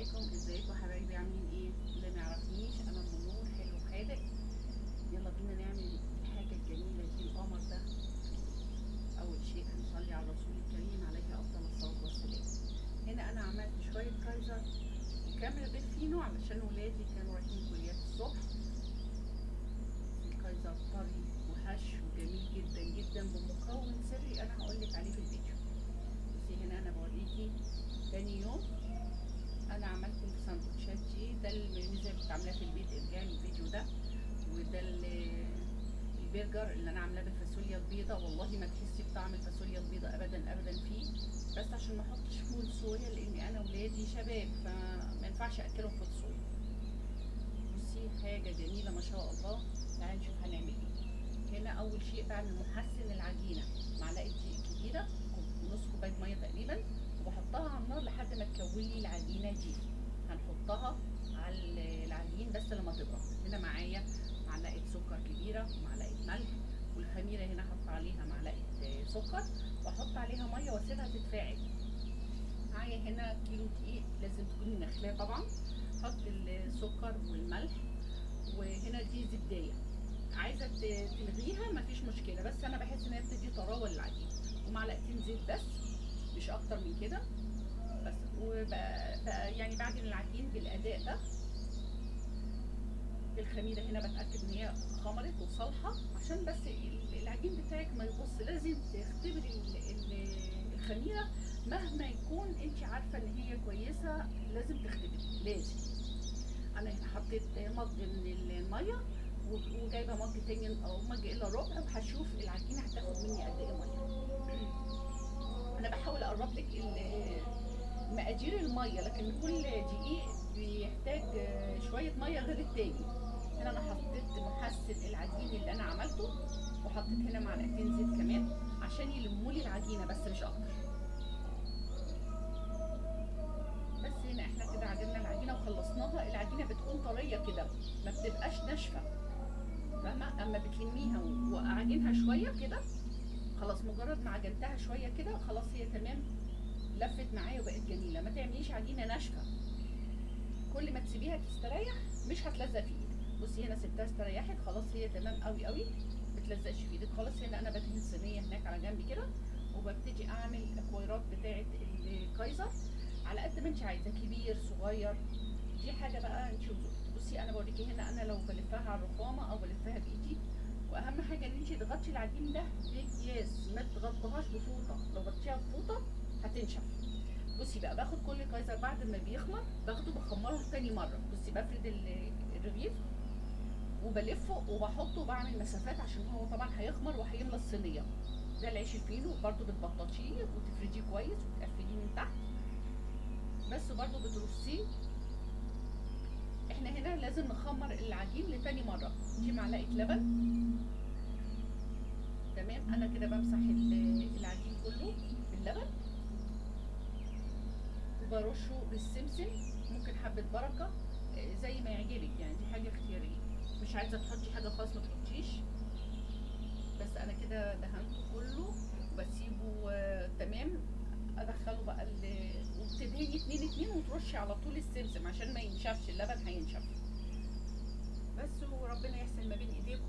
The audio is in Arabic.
عليكم، ازيكم حبايبي؟ عاملين ايه؟ اللي ما يعرفنيش انا ام نور حلو حادق. يلا بينا نعمل الحاجه الجميله دي، القمر ده. اول شيء هنصلي على الرسول الكريم عليه افضل الصلاه والسلام. هنا انا عملت شويه كايزر وكامل بيض فينو علشان ولادي كانوا رايحين كليات الصبح. الكايزر طري وهش وجميل جدا جدا بمكون سري انا هقولك عليه في الفيديو. بصي هنا انا بوريكي تاني يوم انا عملت الساندوتشات دي. ده الميزه اللي كنت عاملاها في البيت، ارجعي الفيديو ده. وده البرجر اللي انا عاملاه بالفاصوليا البيضاء. والله ما تحسي بطعم الفاصوليا البيضاء ابدا ابدا فيه، بس عشان ما احطش فول صويا لان انا ولادي شباب فما ينفعش اكلهم فول صويا. بصي حاجه جميله ما شاء الله. تعالي نشوف هنعمل ايه. هنا اول شيء بعمل محسن العجينه، معلقه دقيق كبيره، نص كوبايه ميه تقريبا، وبحطها على النار لحد ما تكون لي العجينه دي. هنحطها على العجين بس لما تبرد. هنا معايا معلقه سكر كبيره ومعلقه ملح، والخميره هنا هحط عليها معلقه سكر، واحط عليها ميه واسيبها تتفاعل. معايا هنا كيلو دقيق لازم تكوني نخلاه طبعا. حط السكر والملح، وهنا دي زبديه. عايزه تلغيها مفيش مشكله، بس انا بحس ان هي بتدي طراوه للعجين. ومعلقتين زيت بس، مش اكتر من كده بس. وبقى يعني بعجن العجين بالاداء ده. الخميره هنا بتاكد ان هي خمرت وصالحه، عشان بس العجين بتاعك ما يبص. لازم تختبري الخميره مهما يكون انت عارفه ان هي كويسه، لازم تختبري لازم. انا هنا حطيت مج من الميه، وجايبه مج تاني او مج الا ربع، وهشوف العجينه هتاخد مني قد ايه ميه. انا بحاول اقرب لك مقادير الميه، لكن كل دقيق بيحتاج شويه ميه غير التاني. هنا انا حطيت محسن العجين اللي انا عملته، وحطيت هنا معلقتين زيت كمان عشان يلموا لي العجينه بس مش اكتر. بس هنا احنا كده عجننا العجينه وخلصناها. العجينه بتكون طريه كده، ما بتبقاش ناشفه، فاهمه؟ اما بتلميها واعجنها شويه كده خلاص. مجرد ما عجنتها شويه كده خلاص هي تمام، لفت معايا وبقت جميله. ما تعمليش عجينه ناشفه، كل ما تسيبيها تستريح مش هتلزق في ايدك. بصي هنا سبتها استريحت خلاص، هي تمام قوي قوي، ما بتلزقش في ايدك خلاص. هنا انا بدهن صينيه هناك على جنب كده، وببتدي اعمل الكويرات بتاعه الكايزر على قد ما انت عايزه، كبير صغير، دي حاجه بقى انت وذوقك. بصي انا بوريكي هنا انا لو بلفها على الرخامه او بلفها بايدي. واهم حاجه ان انت تغطي العجين ده باكياس، ما تغطيهاش بفوطه. لو غطيتيها بفوطه هتنشف. بصي بقى باخد كل كايزر بعد ما بيخمر باخده بخمره تاني مره. بصي بفرد الرغيف وبلفه وبحطه وبعمل مسافات عشان هو طبعا هيخمر وهيملى الصينيه. ده العيش الفينو برده بتبططيه وتفرديه كويس وتقفليه من تحت بس، برده بترصيه. احنا هنا لازم نخمر العجين لتاني مره. دي معلقه لبن تمام. انا كده بمسح العجين كله باللبن، وبرشه بالسمسم، ممكن حبه بركه زي ما يعجبك يعني، دي حاجه اختياريه. مش عايزه تحطي حاجه خالص ما تحطيش. بس انا كده دهنته كله وبسيبه تمام. ادخله بقى وبتدهني اتنين اتنين وترشي على طول السمسم عشان ما ينشفش، اللبن هينشف بس. وربنا يحسن ما بين ايديكم.